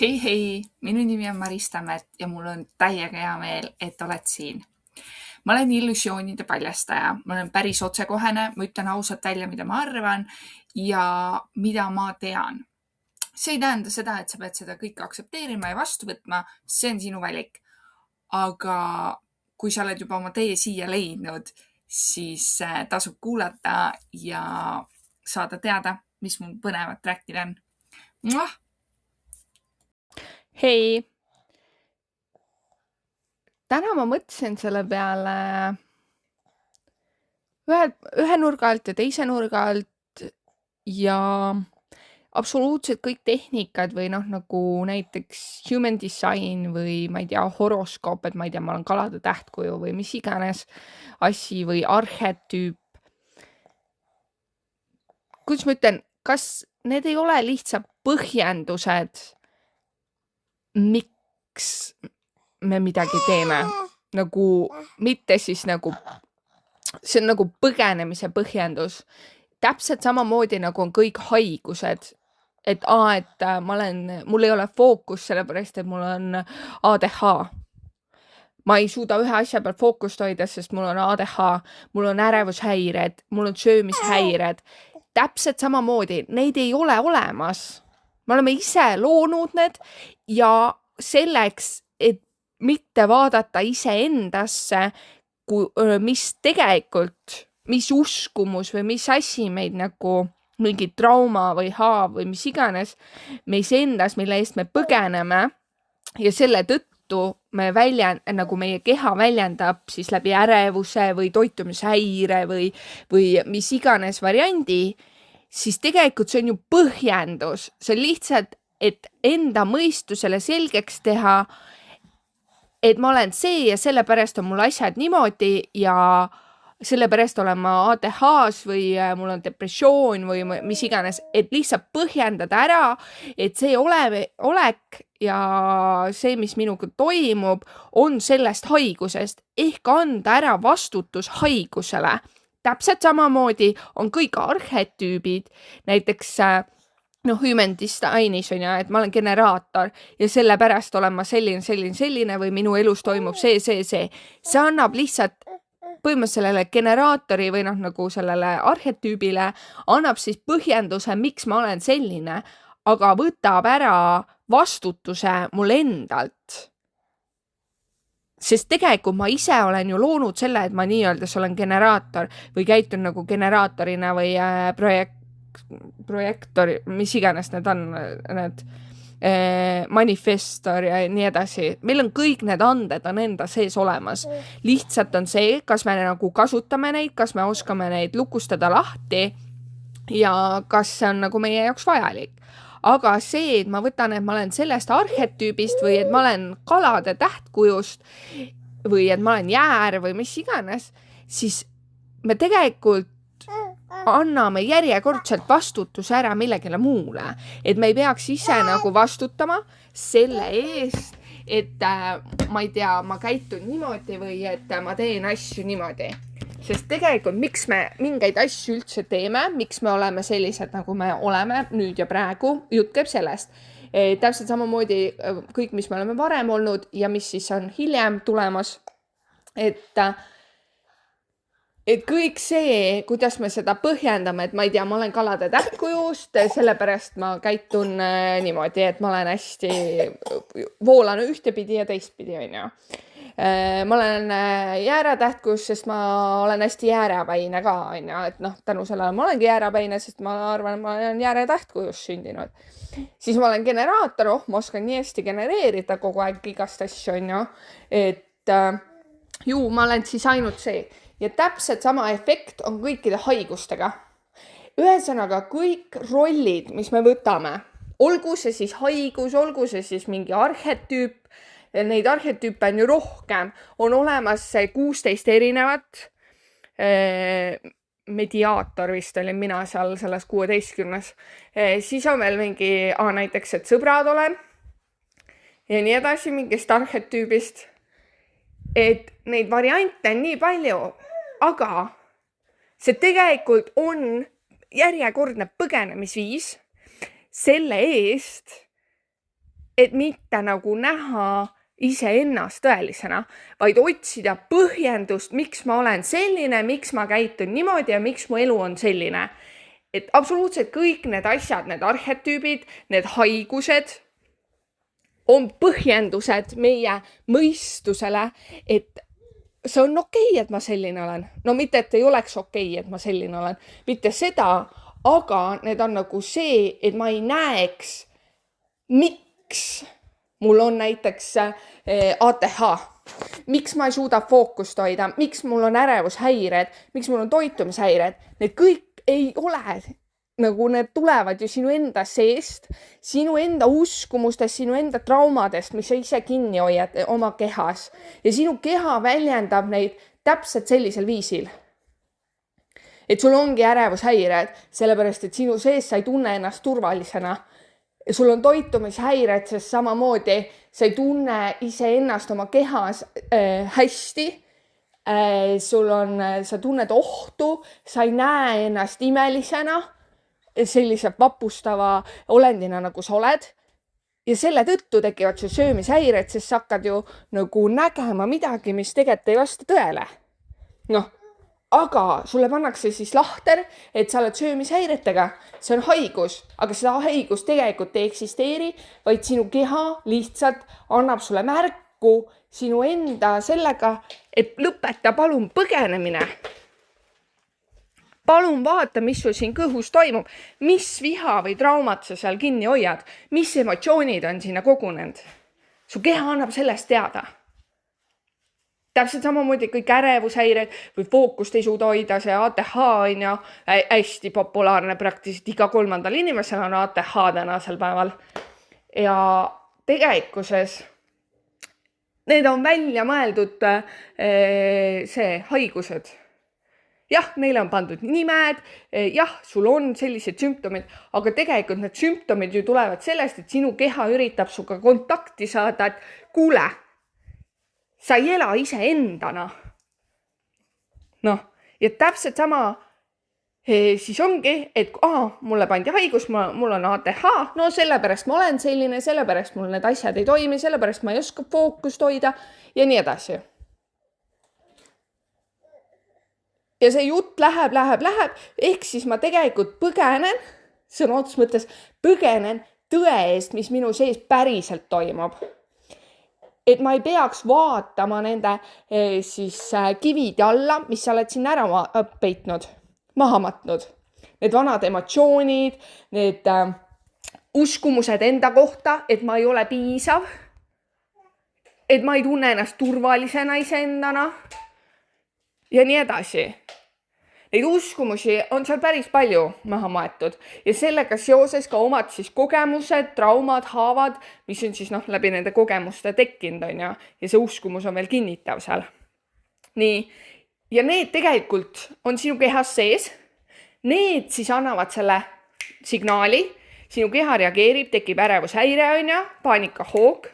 Hei, minu nimi on Maris Tammet ja mul on täiega hea meel, et oled siin. Ma olen illusioonide paljastaja, ma olen päris otsekohene, ma ütlen ausalt välja, mida ma arvan ja mida ma tean. See ei tähenda seda, et sa pead seda kõike aktsepteerima ja vastu võtma, see on sinu valik. Aga kui sa oled juba oma tee siia leidnud, siis tasub kuulata ja saada teada, mis mul põnevat rääkida on. Hei, täna ma mõtlesin selle peale ühe nurga alt ja teise nurga alt ja absoluutselt kõik tehnikad või nagu näiteks human design või ma ei tea, horoskoop, et ma ei tea, ma olen kalade tähtkuju või mis iganes asi või arhetüüp. Kuidas ma ütlen, kas need ei ole lihtsalt põhjendused, miks me midagi teeme? Nagu mitte siis nagu, see on nagu põgenemise põhjendus. Täpselt samamoodi nagu on kõik haigused. Et mul ei ole fookus sellepärast, et mul on ADH. Ma ei suuda ühe asja peal fookust hoida, sest mul on ADH, mul on ärevushäired, mul on söömishäired. Täpselt samamoodi, neid ei ole olemas. Me oleme ise loonud need ja selleks, et mitte vaadata iseendasse, mis tegelikult, mis uskumus või mis asi meid nagu mingi trauma või haav või mis iganes meis endas, mille eest me põgeneme ja selle tõttu nagu meie keha väljendab siis läbi ärevuse või toitumishäire või mis iganes variandi, siis tegelikult see on ju põhjendus. See on lihtsalt, et enda mõistusele selgeks teha, et ma olen see ja sellepärast on mul asjad niimoodi ja sellepärast olen ma ADH-s või mul on depressioon või mis iganes, et lihtsalt põhjendada ära, et see olek ja see, mis minuga toimub, on sellest haigusest ehk anda ära vastutus haigusele. Täpselt samamoodi on kõik arhetüübid, näiteks human designis on ja, et ma olen generaator ja sellepärast olen ma selline või minu elus toimub see. See annab lihtsalt põhimõtteliselt sellele generaatori või nagu sellele arhetüübile annab siis põhjenduse, miks ma olen selline, aga võtab ära vastutuse mul endalt. Sest tegelikult ma ise olen ju loonud selle, et ma nii-öeldes olen generaator või käitun nagu generaatorina või projektor, mis iganes need on, need manifestor ja nii edasi. Meil on kõik need anded on enda sees olemas. Lihtsalt on see, kas me nagu kasutame neid, kas me oskame neid lukustada lahti ja kas see on nagu meie jaoks vajalik. Aga see, et ma võtan, et ma olen sellest arhetüübist või et ma olen kalade tähtkujust või et ma olen jäär või mis iganes, siis me tegelikult anname järjekordselt vastutuse ära millegile muule. Et me ei peaks ise nagu vastutama selle eest, et ma ei tea, ma käitun niimoodi või et ma teen asju niimoodi. Sest tegelikult, miks me mingeid asju üldse teeme, miks me oleme sellised, nagu me oleme nüüd ja praegu, jutt käib sellest. Täpselt samamoodi kõik, mis me oleme varem olnud ja mis siis on hiljem tulemas. Et kõik see, kuidas me seda põhjendame, et ma ei tea, ma olen kalade tähtkujust, sellepärast ma käitun niimoodi, et ma olen hästi voolan ühtepidi ja teistpidi, on ju. Ma olen jääratähtkujus, sest ma olen hästi jäärapäine ka, on ju, et tänu sellele ma olengi jäärapäine, sest ma arvan, ma olen jääratähtkujus sündinud. Siis ma olen generaator, ma oskan nii hästi genereerida kogu aeg igast asju, on ju, et ma olen siis ainult see. Ja täpselt sama efekt on kõikide haigustega. Ühesõnaga, kõik rollid, mis me võtame, olgu see siis haigus, olgu see siis mingi arhetüüp, neid arhetüüpe on ju rohkem, on olemas 16 erinevat, mediaator vist olin mina seal selles 16. Siis on veel mingi, näiteks, et sõbrad olen ja nii edasi mingist arhetüübist. Et neid variante on nii palju, aga see tegelikult on järjekordne põgenemisviis selle eest, et mitte nagu näha iseennast tõelisena, vaid otsida põhjendust, miks ma olen selline, miks ma käitun niimoodi ja miks mu elu on selline. Et absoluutselt kõik need asjad, need arhetüübid, need haigused on põhjendused meie mõistusele, et see on okei, et ma selline olen. No mitte, et ei oleks okei, et ma selline olen. Mitte seda, aga need on nagu see, et ma ei näeks, miks mul on näiteks ATH, miks ma ei suuda fookust hoida, miks mul on ärevushäired, miks mul on toitumishäired. Need kõik ei ole, nagu need tulevad ju sinu enda seest, sinu enda uskumustest, sinu enda traumadest, mis sa ise kinni hoiad oma kehas. Ja sinu keha väljendab neid täpselt sellisel viisil. Et sul ongi ärevushäired, sellepärast et sinu sees sa ei tunne ennast turvalisena. Sul on toitumishäired, sest samamoodi sa ei tunne iseennast oma kehas hästi. Sa tunned ohtu, sa ei näe ennast imelisena, sellise vapustava olendina, nagu sa oled. Ja selle tõttu tekivad su söömishäired, sest sa hakkad ju nagu nägema midagi, mis tegelikult ei vasta tõele. Noh, aga sulle pannakse siis lahter, et sa oled söömishäiretega. See on haigus, aga seda haigus tegelikult ei eksisteeri, vaid sinu keha lihtsalt annab sulle märku sinu enda sellega, et lõpeta palun põgenemine. Palun vaata, mis sul siin kõhus toimub, mis viha või traumat sa seal kinni hoiad, mis emotsioonid on sinna kogunenud. Su keha annab sellest teada. Täpselt samamoodi kõik ärevushäired või fookust ei suuda hoida, see ATH on ja hästi populaarne, praktiliselt iga 3. inimesel on ATH tänasel päeval. Ja tegelikkuses need on välja mõeldud haigused. Jah, neile on pandud nimed, jah, sul on sellised sümptomid, aga tegelikult need sümptomid ju tulevad sellest, et sinu keha üritab suga kontakti saada, et kuule, sa ei ela ise endana. Noh, ja täpselt sama siis ongi, et mulle pandi haigus, mul on ATH, no sellepärast ma olen selline, sellepärast mul need asjad ei toimi, sellepärast ma ei oska fookust hoida ja nii edasi. Ja see jutt läheb, ehk siis ma tegelikult põgenen, sõna otseses mõttes põgenen tõe eest, mis minu sees päriselt toimub. Et ma ei peaks vaatama nende kivide alla, mis sa oled siin ära peitnud, maha matnud. Need vanad emotsioonid, need uskumused enda kohta, et ma ei ole piisav, et ma ei tunne ennast turvalisena iseendana ja nii edasi. Neid uskumusi on seal päris palju maha maetud ja sellega seoses ka omad siis kogemused, traumad, haavad, mis on siis läbi nende kogemuste tekkinud on ja see uskumus on veel kinnitav seal. Nii, ja need tegelikult on sinu kehas sees. Need siis annavad selle signaali, sinu keha reageerib, tekib ärevushäire on ja paanikahoog.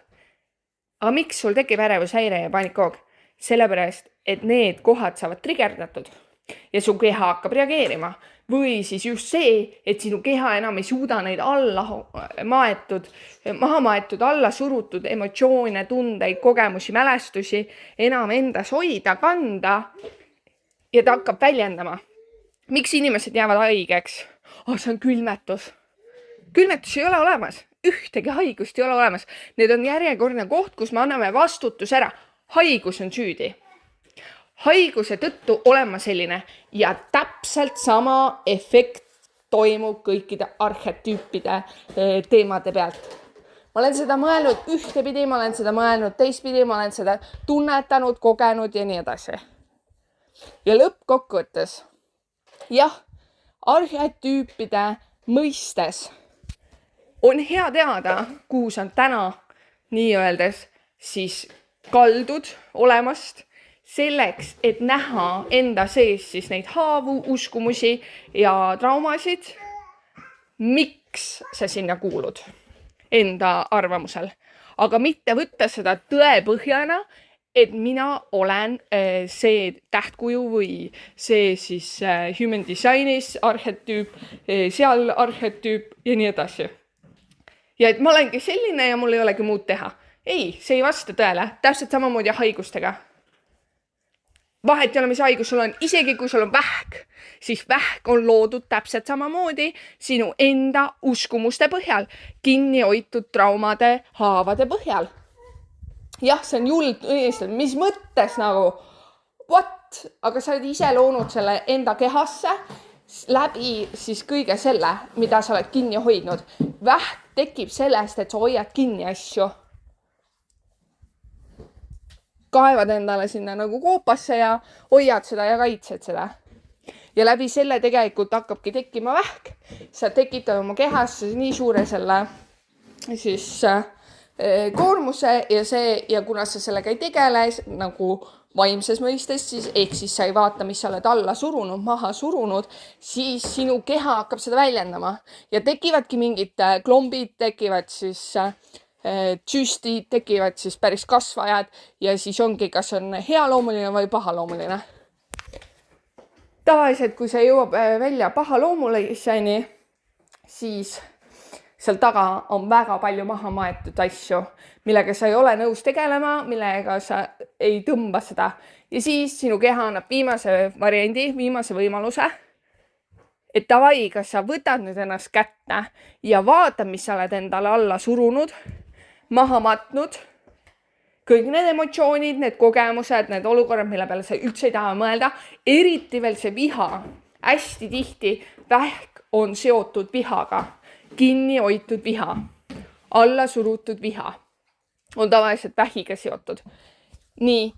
Aga miks sul tekib ärevushäire ja paanikahoog? Sellepärast, et need kohad saavad trigerdatud. Ja su keha hakkab reageerima. Või siis just see, et sinu keha enam ei suuda neid maha maetud, alla surutud emotsioone, tundeid, kogemusi, mälestusi enam endas hoida, kanda ja ta hakkab väljendama. Miks inimesed jäävad haigeks? See on külmetus. Külmetus ei ole olemas. Ühtegi haigust ei ole olemas. Need on järjekordne koht, kus me anname vastutus ära. Haigus on süüdi. Haiguse tõttu olen ma selline ja täpselt sama efekt toimub kõikide arhetüüpide teemade pealt. Ma olen seda mõelnud ühtepidi, ma olen seda mõelnud teistpidi, ma olen seda tunnetanud, kogenud ja nii edasi. Ja lõppkokkuvõttes, jah, arhetüüpide mõistes on hea teada, kuhu sa on täna nii öeldes siis kaldud olemast, selleks, et näha enda sees siis neid haavu, uskumusi ja traumasid, miks sa sinna kuulud enda arvamusel. Aga mitte võtta seda tõepõhjana, et mina olen see tähtkuju või see siis human designis arhetüüp, seal arhetüüp ja nii edasi. ja et ma olengi selline ja mul ei olegi muud teha. Ei, see ei vasta tõele. Täpselt samamoodi haigustega. Vahet ei ole, mis haigus sul on, isegi kui sul on vähk, siis vähk on loodud täpselt samamoodi sinu enda uskumuste põhjal, kinni hoitud traumade, haavade põhjal. Jah, see on julg, mis mõttes nagu, what? Aga sa oled ise loonud selle enda kehasse läbi siis kõige selle, mida sa oled kinni hoidnud. Vähk tekib sellest, et sa hoiad kinni asju. Kaevad endale sinna nagu koopasse ja hoiad seda ja kaitsed seda. Ja läbi selle tegelikult hakkabki tekkima vähk. Sa tekitad oma kehasse nii suure selle siis koormuse ja kuna sa sellega ei tegele nagu vaimses mõistes, siis ehk siis sa ei vaata, mis sa oled alla surunud, maha surunud, siis sinu keha hakkab seda väljendama ja tekivadki mingid klombid, tekivad siis süstid, tekivad siis päris kasvajad ja siis ongi, kas on healoomuline või pahaloomuline. Tavaliselt, kui see jõuab välja pahaloomuliseni, siis seal taga on väga palju maha maetud asju, millega sa ei ole nõus tegelema, millega sa ei tõmba seda. Ja siis sinu keha annab viimase variandi, viimase võimaluse, et tavai, kas sa võtad nüüd ennast kätte ja vaatad, mis sa oled endale alla surunud, maha matnud, kõik need emotsioonid, need kogemused, need olukorrad, mille peale sa üldse ei taha mõelda, eriti veel see viha. Hästi tihti vähk on seotud vihaga, kinni hoitud viha, alla surutud viha on tavaliselt vähiga seotud. Nii,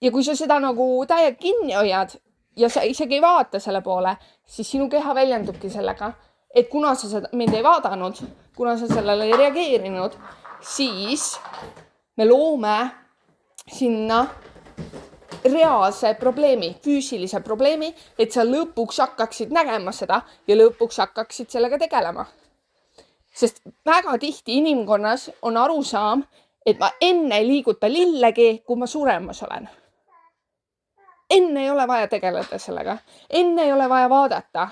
ja kui sa seda nagu täiega kinni hoiad ja sa isegi ei vaata selle poole, siis sinu keha väljendubki sellega, et kuna sa seda mind ei vaadanud, kuna sa sellele ei reageerinud, siis me loome sinna reaalse probleemi, füüsilise probleemi, et sa lõpuks hakkaksid nägema seda ja lõpuks hakkaksid sellega tegelema. Sest väga tihti inimkonnas on arusaam, et ma enne ei liiguta lillegi, kui ma suremas olen. Enne ei ole vaja tegeleda sellega. Enne ei ole vaja vaadata.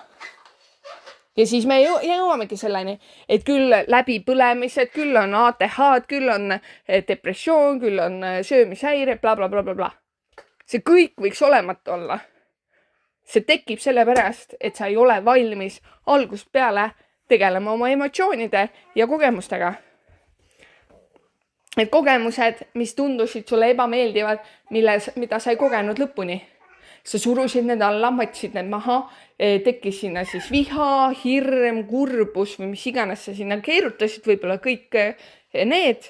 Ja siis me jõuamegi selleni, et küll läbi põlemised, küll on ATH, küll on depressioon, küll on söömishäire, bla, bla, bla, bla, bla. See kõik võiks olemata olla. See tekib selle pärast, et sa ei ole valmis algusest peale tegelema oma emotsioonide ja kogemustega. Need kogemused, mis tundusid sulle ebameeldivad, mida sa ei kogenud lõpuni. Sa surusid need alla, matsid need maha, tekkis sinna siis viha, hirm, kurbus või mis iganes sa sinna keerutasid, võib-olla kõik need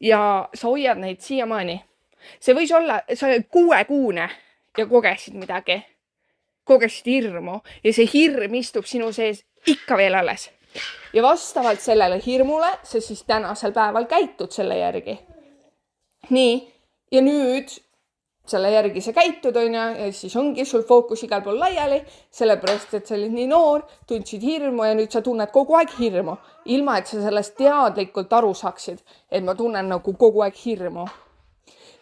ja sa hoiad neid siiamaani. See võis olla, sa oled 6-kuune ja kogesid midagi, kogesid hirmu ja see hirm istub sinu sees ikka veel alles. Ja vastavalt sellele hirmule, sa siis tänasel päeval käitud selle järgi. Nii, ja nüüd selle järgi sa käitud on ja siis ongi sul fookus igal pool laiali, sellepärast, et sa olid nii noor, tundsid hirmu ja nüüd sa tunned kogu aeg hirmu, ilma et sa sellest teadlikult aru saaksid, et ma tunnen nagu kogu aeg hirmu.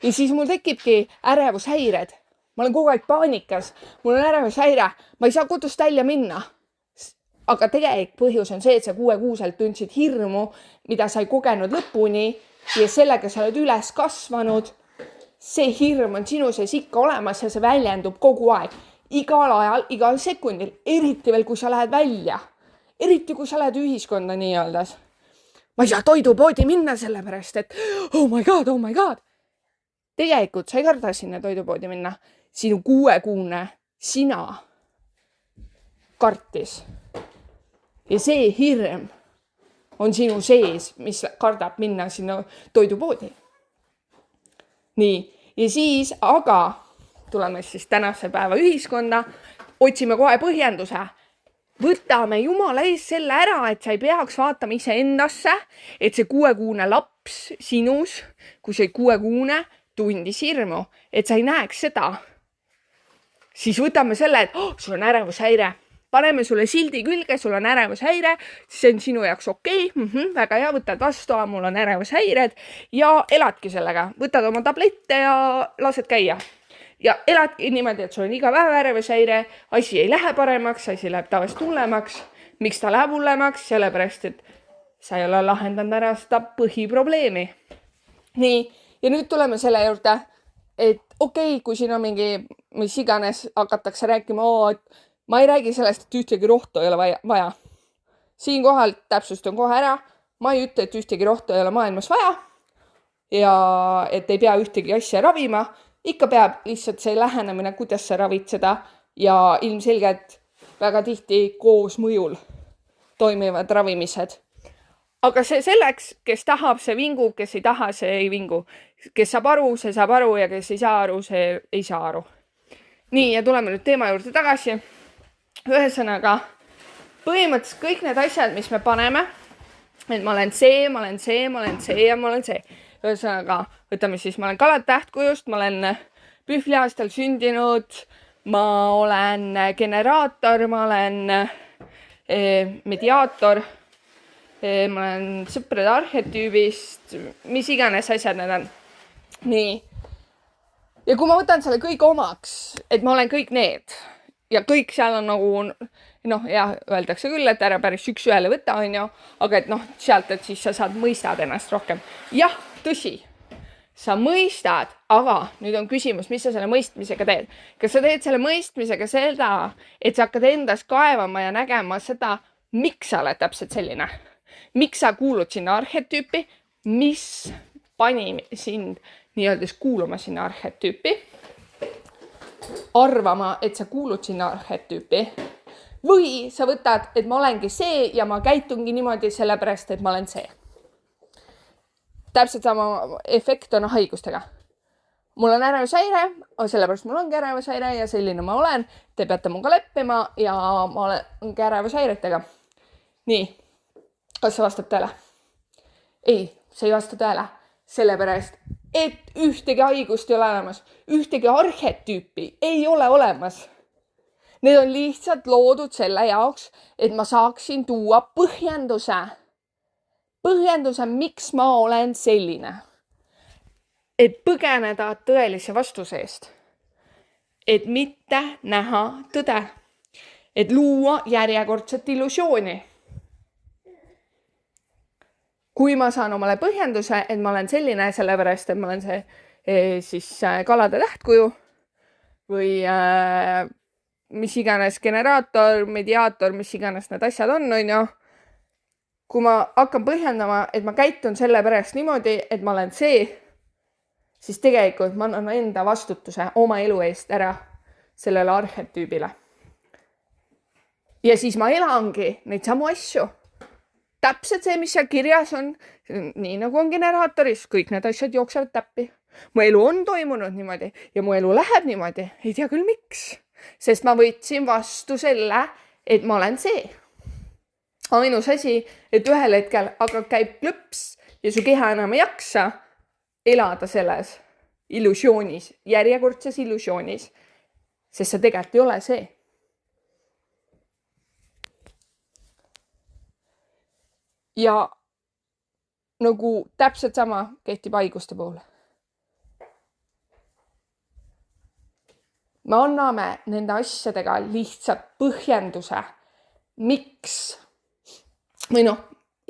Ja siis mul tekibki ärevushäired. Ma olen kogu aeg paanikas, mul on ärevushäire, ma ei saa kodust välja minna. Aga tegelik põhjus on see, et sa 6-kuuselt tundsid hirmu, mida sa ei kogenud lõpuni ja sellega sa oled üles kasvanud. See hirm on sinu sees ikka olemas ja see väljendub kogu aeg. Igal ajal, igal sekundil, eriti veel, kui sa lähed välja. Eriti, kui sa lähed ühiskonda nii-öeldes. Ma ei saa toidupoodi minna selle pärast, et oh my god. Tegelikult sa ei karda sinna toidupoodi minna. Sinu 6-kuune sina kartis. Ja see hirm on sinu sees, mis kardab minna sinna toidupoodi. Nii, ja siis, aga tuleme siis tänase päeva ühiskonda, otsime kohe põhjenduse. Võtame Jumala ees selle ära, et sa ei peaks vaatama ise endasse, et see 6-kuune laps sinus, kui see 6-kuune tundis hirmu, et sa ei näeks seda. Siis võtame selle, et sul on ärevushäire. Paneme sulle sildi külge, sul on ärevushäire, see on sinu jaoks okei, väga hea, võtad vastu, mul on ärevushäired ja eladki sellega. Võtad oma tablette ja lased käia. Ja eladki niimoodi, et sul on iga päev ärevushäire, asi ei lähe paremaks, asi läheb tavaliselt hullemaks. Miks ta läheb hullemaks? Sellepärast, et sa ei ole lahendanud ära seda põhiprobleemi. Nii, ja nüüd tuleme selle juurde, et okei, kui siin on mingi, mis iganes hakatakse rääkima, et ma ei räägi sellest, et ühtegi rohtu ei ole vaja. Siinkohal täpsustan kohe ära, ma ei ütle, et ühtegi rohtu ei ole maailmas vaja ja et ei pea ühtegi asja ravima. Ikka peab lihtsalt see lähenemine, kuidas sa ravid seda ja ilmselgelt väga tihti koos mõjul toimivad ravimised. Aga see selleks, kes tahab, see vingub, kes ei taha, see ei vingu. Kes saab aru, see saab aru ja kes ei saa aru, see ei saa aru. Nii, ja tuleme nüüd teema juurde tagasi. Ühesõnaga, põhimõtteliselt kõik need asjad, mis me paneme, et ma olen see, ma olen see, ma olen see ja ma olen see. Ühesõnaga, võtame siis, ma olen Kalade Tähtkujust, ma olen Pühvliaastal sündinud, ma olen generaator, ma olen mediaator, ma olen sõprade arhetüübist, mis iganes asjad need on. Nii. Ja kui ma võtan selle kõik omaks, et ma olen kõik need ja kõik seal on nagu, öeldakse küll, et ära päris üks ühele võtta, on ju, aga et sealt, et siis sa saad mõistad ennast rohkem. Jah, tõsi, sa mõistad, aga nüüd on küsimus, mis sa selle mõistmisega teed. Kas sa teed selle mõistmisega seda, et sa hakkad endas kaevama ja nägema seda, miks sa oled täpselt selline? Miks sa kuulud sinna arhetüüpi? Mis pani sind nii-öeldes kuuluma sinna arhetüüpi? Arvama, et sa kuulud sinna arhetüüpi? Või sa võtad, et ma olengi see ja ma käitungi niimoodi sellepärast, et ma olen see. Täpselt sama efekt on haigustega. Mul on ärevushäire, sellepärast mul ongi ärevushäire ja selline ma olen. Te peate muga leppima ja ma olengi ärevushäiretega. Nii, kas see vastab tõele? Ei, see ei vasta tõele. Sellepärast, et ühtegi haigust ei ole olemas. Ühtegi arhetüüpi ei ole olemas. Need on lihtsalt loodud selle jaoks, et ma saaksin tuua põhjenduse. Põhjenduse, miks ma olen selline. Et põgeneda tõelise vastuse eest. Et mitte näha tõde. Et luua järjekordset illusiooni. Kui ma saan omale põhjenduse, et ma olen selline sellepärast, et ma olen see siis Kalade Tähtkuju või mis iganes generaator, mediaator, mis iganes need asjad on ju. Kui ma hakkan põhjendama, et ma käitun selle pärast niimoodi, et ma olen see, siis tegelikult ma annan enda vastutuse oma elu eest ära sellele arhetüübile. Ja siis ma elangi neid samu asju. Täpselt see, mis seal kirjas on, nii nagu on generaatoris, kõik need asjad jooksevad täppi. Mu elu on toimunud niimoodi ja mu elu läheb niimoodi. Ei tea küll miks, sest ma võtsin vastu selle, et ma olen see. Ainus asi, et ühel hetkel käib klõps ja su keha enam ei jaksa elada selles illusioonis, järjekordses illusioonis, sest sa tegelikult ei ole see. Ja nagu täpselt sama kehtib haiguste puhul. Me anname nende asjadega lihtsalt põhjenduse, miks. Või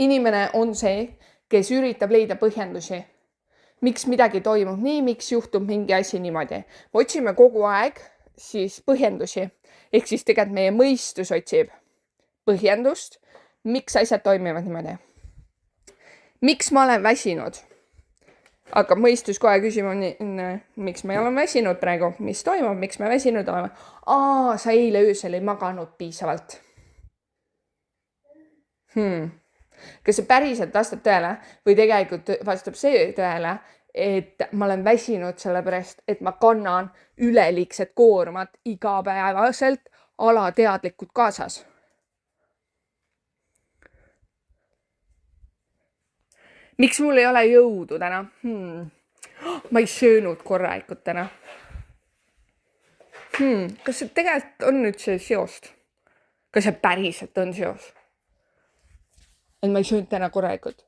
inimene on see, kes üritab leida põhjendusi. Miks midagi toimub nii, miks juhtub mingi asi niimoodi. Me otsime kogu aeg siis põhjendusi. Ehk siis tegelikult meie mõistus otsib põhjendust. Miks asjad toimivad niimoodi? Miks ma olen väsinud? Hakkab mõistus kohe küsima, miks ma ei ole väsinud praegu? Mis toimub? Miks me väsinud oleme? Sa eile öösel ei maganud piisavalt. Kas see päriselt vastab tõele? Või tegelikult vastab see tõele, et ma olen väsinud sellepärast, et ma kannan üleliigset koormat igapäevaselt alateadlikult kaasas? Miks mul ei ole jõudu täna? Ma ei söönud korralikult täna. Kas see tegelikult on nüüd see seost? Kas see päriselt on seos? Et ma ei söönud täna korralikult.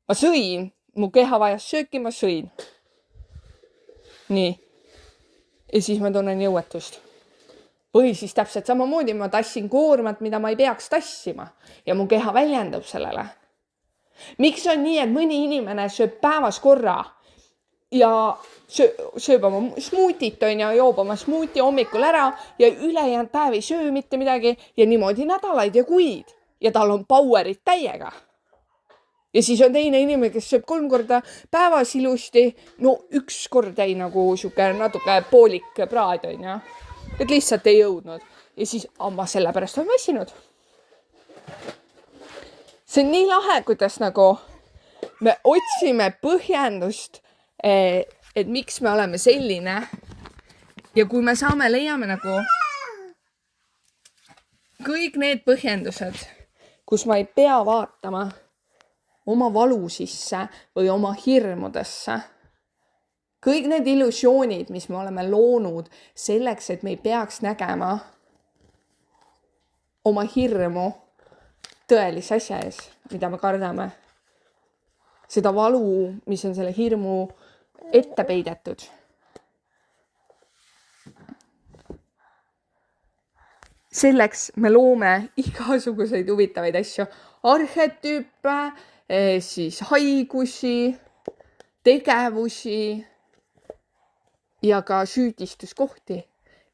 Ma sõin, mu keha vajas sööki, ma sõin. Nii. Ja siis ma tunnen jõuetust. Või siis täpselt samamoodi ma tassin koormat, mida ma ei peaks tassima. Ja mu keha väljendab sellele. Miks on nii, et mõni inimene sööb päevas korra ja sööb oma smuutit, on ju, joob oma smuuti hommikul ära ja ülejäänud päev ei söö mitte midagi ja niimoodi nädalaid ja kuid ja tal on power'id täiega. Ja siis on teine inimene, kes sööb 3 korda päevas ilusti, no 1 kord jäi nagu siuke natuke poolik praad, on ju, et lihtsalt ei jõudnud ja siis ma sellepärast on väsinud. See on nii lahe, kuidas nagu me otsime põhjendust, et miks me oleme selline ja kui me leiame nagu kõik need põhjendused, kus ma ei pea vaatama oma valu sisse või oma hirmudesse. Kõik need illusioonid, mis me oleme loonud selleks, et me ei peaks nägema oma hirmu tõelise asja ees, mida me kardame. Seda valu, mis on selle hirmu ette peidetud. Selleks me loome igasuguseid huvitavaid asju, arhetüüpe, siis haigusi, tegevusi ja ka süüdistuskohti,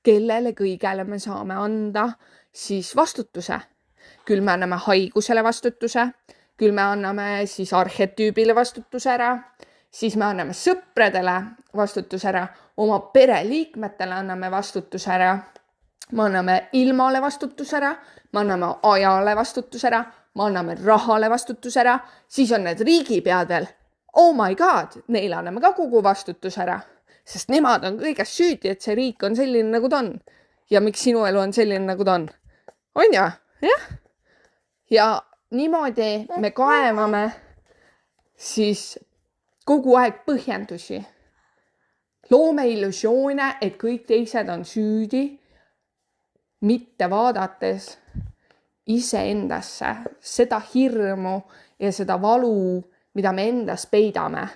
kellele kõigele me saame anda siis vastutuse. Küll me anname haigusele vastutuse, küll me anname siis arhetüübile vastutuse ära, siis me anname sõpradele vastutuse ära, oma pereliikmetele anname vastutuse ära, me anname ilmale vastutuse ära, me anname ajale vastutuse ära, me anname rahale vastutuse ära, siis on need riigipead veel. Oh my god, neile anname ka kogu vastutuse ära, sest nemad on kõigest süüdi, et see riik on selline, nagu ta on. Ja miks sinu elu on selline, nagu ta on? On ja? Jah? Ja niimoodi me kaevame siis kogu aeg põhjendusi. Loome illusioone, et kõik teised on süüdi, mitte vaadates iseendasse seda hirmu ja seda valu, mida me endas peidame.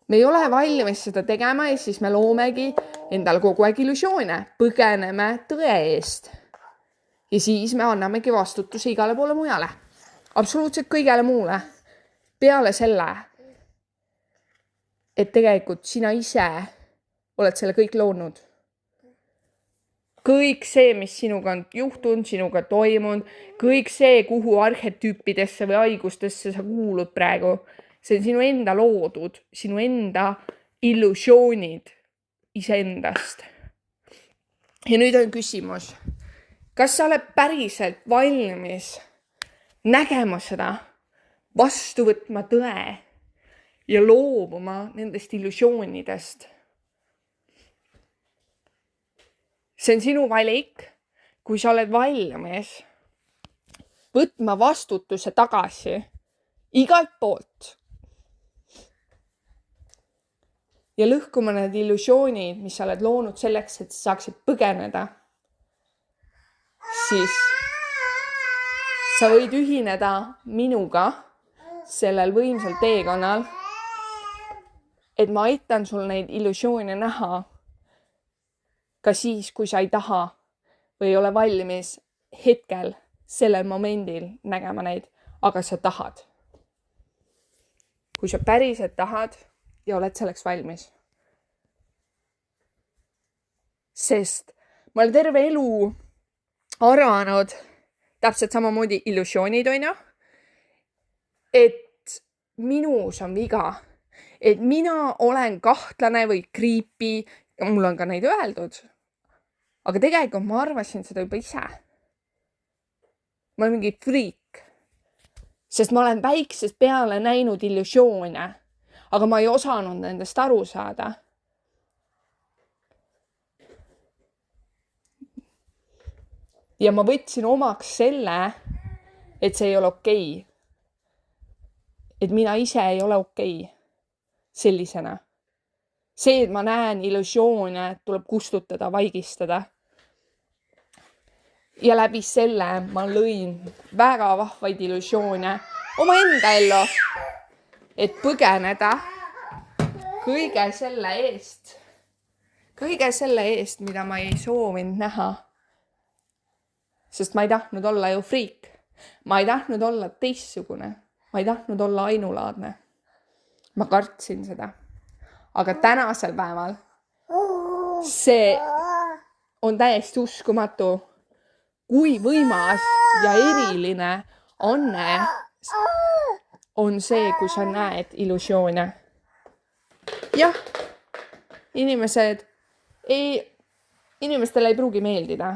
Me ei ole valmis seda tegema ja siis me loomegi endale kogu aeg illusioone, põgeneme tõe eest. Ja siis me annamegi vastutuse igale poole mujale. Absoluutselt kõigele muule. Peale selle, et tegelikult sina ise oled selle kõik loonud. Kõik see, mis sinuga on juhtunud, sinuga toimunud, kõik see, kuhu arhetüüpidesse või haigustesse sa kuulud praegu, see on sinu enda loodud, sinu enda illusioonid iseendast. Ja nüüd on küsimus, kas sa oled päriselt valmis nägema seda, vastu võtma tõe ja loobuma nendest illusioonidest? See on sinu valik, kui sa oled valmis võtma vastutuse tagasi igalt poolt ja lõhkuma need illusioonid, mis sa oled loonud selleks, et sa saaksid põgeneda, siis sa võid ühineda minuga sellel võimsal teekonnal, et ma aitan sul neid illusioone näha ka siis, kui sa ei taha või ei ole valmis hetkel sellel momendil nägema neid, aga sa tahad. Kui sa päriselt tahad ja oled selleks valmis. Sest ma olen terve elu arvanud täpselt samamoodi illusioonid, on ju, et minus on viga, et mina olen kahtlane või creepy ja mul on ka neid öeldud. Aga tegelikult ma arvasin seda juba ise. Ma olen mingi freak, sest ma olen väiksest peale näinud illusioone, aga ma ei osanud nendest aru saada. Ja ma võtsin omaks selle, et see ei ole okei. Et mina ise ei ole okei sellisena. See, et ma näen illusioone, tuleb kustutada, vaigistada. Ja läbi selle ma lõin väga vahvaid illusioone oma enda ellu, et põgeneda kõige selle eest, mida ma ei soovinud näha. Sest ma ei tahtnud olla ju friik. Ma ei tahtnud olla teistsugune. ma ei tahtnud olla ainulaadne. Ma kartsin seda. Aga tänasel päeval see on täiesti uskumatu, kui võimas ja eriline anne on see, kui sa näed illusioone. Jah, inimestele ei pruugi meeldida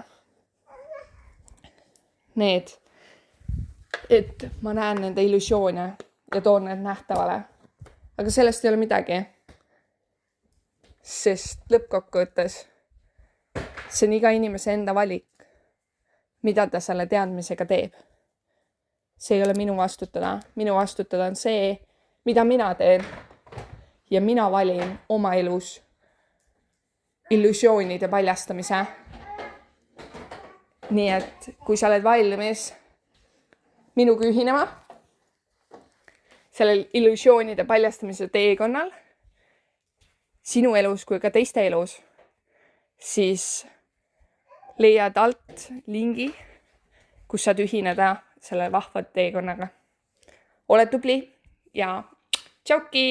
need, et ma näen nende illusioone ja toon need nähtavale. Aga sellest ei ole midagi. Sest lõppkokkuvõttes see on iga inimese enda valik, mida ta selle teadmisega teeb. See ei ole minu vastutada. Minu vastutada on see, mida mina teen. Ja mina valin oma elus illusioonide paljastamise. Nii et kui sa oled valmis minuga ühinema sellel illusioonide paljastamise teekonnal, sinu elus kui ka teiste elus, siis leiad alt lingi, kus saad ühineda selle vahva teekonnaga. Ole tubli ja tšauki!